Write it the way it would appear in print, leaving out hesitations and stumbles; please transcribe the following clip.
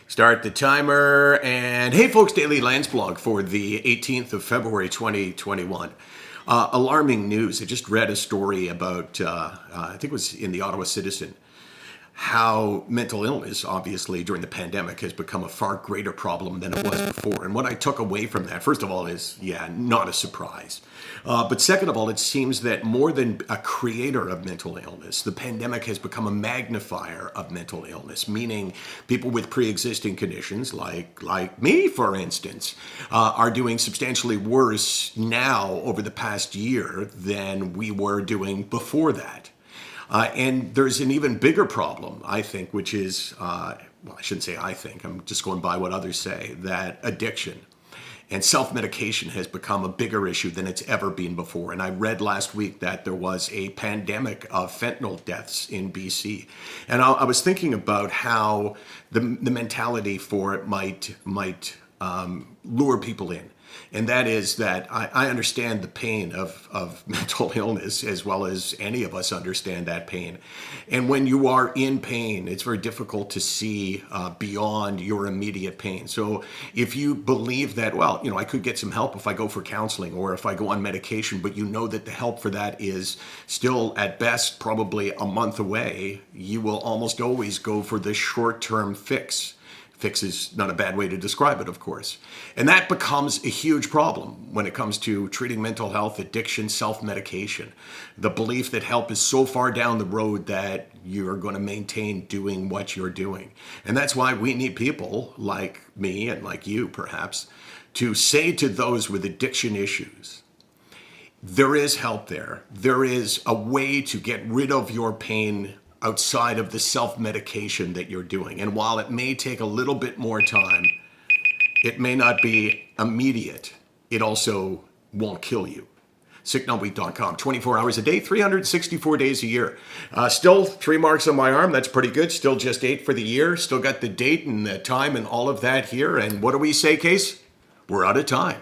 Start the timer. And hey, folks, daily Landsblog for the 18th of February, 2021. Alarming news. I just read a story about, I think it was in the Ottawa Citizen, how mental illness, obviously, during the pandemic has become a far greater problem than it was before. And what I took away from that, first of all, is, not a surprise. But second of all, it seems that more than a creator of mental illness, the pandemic has become a magnifier of mental illness, meaning people with pre-existing conditions, like me, for instance, are doing substantially worse now over the past year than we were doing before that. And there's an even bigger problem, I think, which is, I shouldn't say I think, I'm just going by what others say, that addiction and self-medication has become a bigger issue than it's ever been before. And I read last week that there was a pandemic of fentanyl deaths in BC. And I was thinking about how the mentality for it might lure people in. And that is that I understand the pain of mental illness as well as any of us understand that pain. And when you are in pain, it's very difficult to see beyond your immediate pain. So if you believe that, I could get some help if I go for counseling or if I go on medication, but you know that the help for that is still at best probably a month away, you will almost always go for the short-term fix. Fix is not a bad way to describe it, of course. And that becomes a huge problem when it comes to treating mental health, addiction, self-medication. The belief that help is so far down the road that you're going to maintain doing what you're doing. And that's why we need people like me and like you, perhaps, to say to those with addiction issues, there is help there. There is a way to get rid of your pain outside of the self-medication that you're doing. And while it may take a little bit more time, it may not be immediate. It also won't kill you. sicknoteweek.com, 24 hours a day, 364 days a year. Still 3 marks on my arm. That's pretty good. Still just 8 for the year. Still got the date and the time and all of that here. And what do we say, Case? We're out of time.